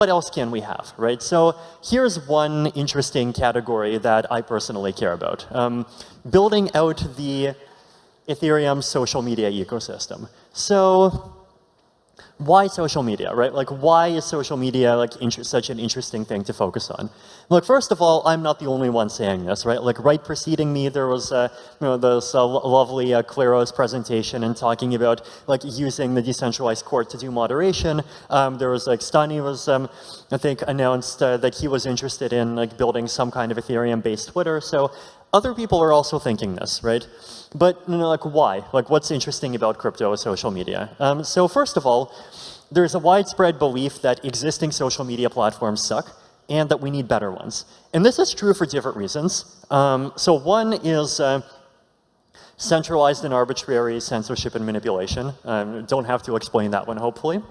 what else can we have, right? So here's one interesting category that I personally care about. Building out the Ethereum social media ecosystem. So why social media, right? Like, why is social media like such an interesting thing to focus on? Look, first of all, I'm not the only one saying this, right? Like, right preceding me, there was this lovely Claros presentation and talking about like using the decentralized court to do moderation. There was like Stani was, I think, announced that he was interested in like building some kind of Ethereum-based Twitter. So other people are also thinking this, right? But like, why? Like, what's interesting about crypto social media? So first of all, there's a widespread belief that existing social media platforms suck and that we need better ones. And this is true for different reasons. So one is centralized and arbitrary censorship and manipulation. Don't have to explain that one, hopefully.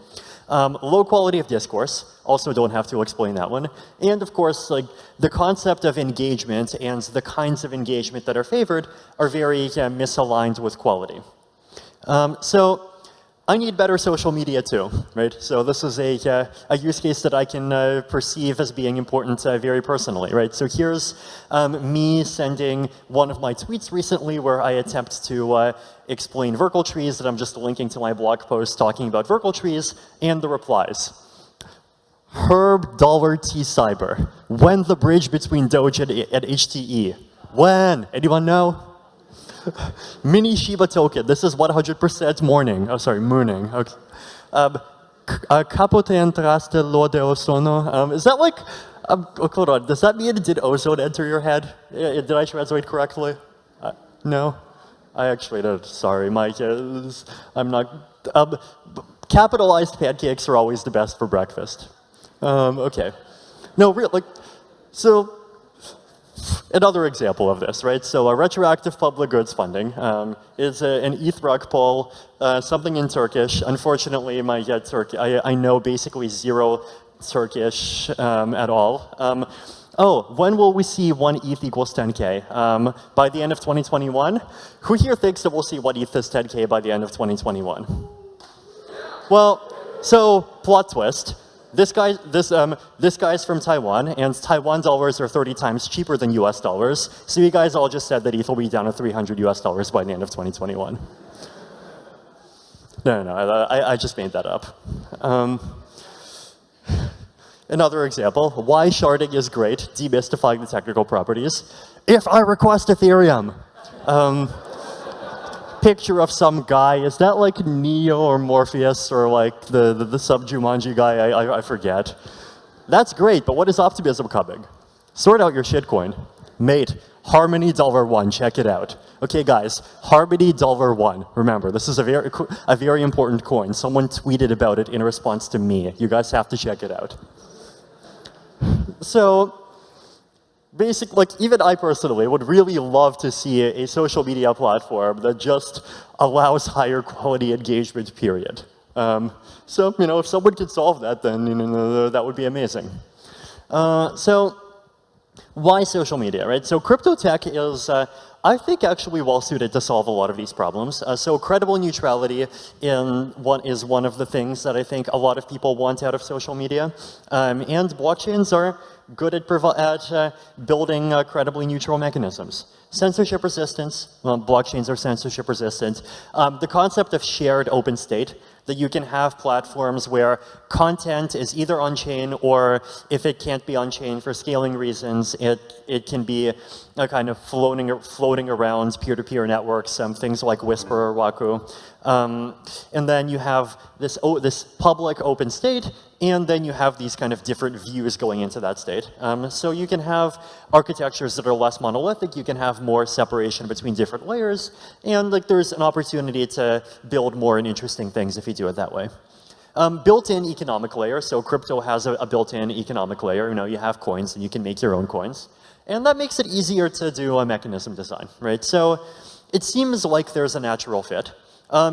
Low quality of discourse, also don't have to explain that one. And of course, like the concept of engagement and the kinds of engagement that are favored are very misaligned with quality. So I need better social media too, right? So this is a use case that I can perceive as being important very personally, right? So here's me sending one of my tweets recently where I attempt to explain Verkle trees, that I'm just linking to my blog post talking about Verkle trees, and the replies. Herb $T Cyber. When the bridge between Doge and HTE? When? Anyone know? Mini Shiba token. This is 100% morning. Oh, sorry, mooning. Okay. Capote entraste lode ozono. Is that like, hold on, does that mean did ozone enter your head? Did I translate correctly? No? I actually did. Sorry, Mike. I'm not. Capitalized pancakes are always the best for breakfast. Okay. No, real, like, so. Another example of this, right? So a retroactive public goods funding is an ETH rug poll, something in Turkish. Unfortunately, I know basically zero Turkish at all. Oh, when will we see 1 ETH equals 10K? By the end of 2021? Who here thinks that we'll see 1 ETH is 10K by the end of 2021? Well, so plot twist. This guy's from Taiwan, and Taiwan dollars are 30 times cheaper than US dollars. So you guys all just said that ETH will be down to $300 US by the end of 2021. No, I just made that up. Another example, why sharding is great, demystifying the technical properties. If I request Ethereum. Picture of some guy. Is that like Neo or Morpheus or like the sub-Jumanji guy? I forget. That's great, but what is optimism coming? Sort out your shitcoin. Mate, Harmony $1, check it out. Okay guys, Harmony $1. Remember, this is a very important coin. Someone tweeted about it in response to me. You guys have to check it out. So, basically, like, even I personally would really love to see a social media platform that just allows higher quality engagement, period. So, if someone could solve that, then that would be amazing. So, why social media, right? So crypto tech is, I think, actually well-suited to solve a lot of these problems. So credible neutrality is one of the things that I think a lot of people want out of social media. And blockchains are good at building credibly neutral mechanisms. Censorship resistance, well, blockchains are censorship resistant. The concept of shared open state, that you can have platforms where content is either on-chain, or if it can't be on-chain for scaling reasons, it can be kind of floating around peer-to-peer networks, things like Whisper or Waku. And then you have this public open state, and then you have these kind of different views going into that state. So you can have architectures that are less monolithic, you can have more separation between different layers, and like there's an opportunity to build more and interesting things if you do it that way. Built-in economic layer, so crypto has a built-in economic layer. You have coins and you can make your own coins. And that makes it easier to do a mechanism design, right? So it seems like there's a natural fit.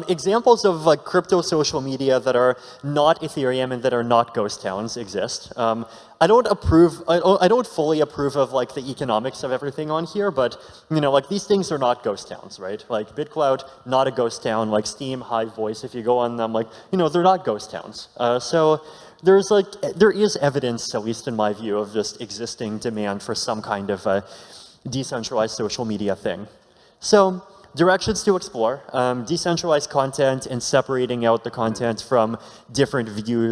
Examples of like crypto social media that are not Ethereum and that are not ghost towns exist. I don't fully approve of like the economics of everything on here, but like these things are not ghost towns, right? Like BitClout, not a ghost town. Like Steam, Hive Voice, if you go on them, like they're not ghost towns. So there is evidence, at least in my view, of just existing demand for some kind of a decentralized social media thing. So directions to explore, decentralized content and separating out the content from different views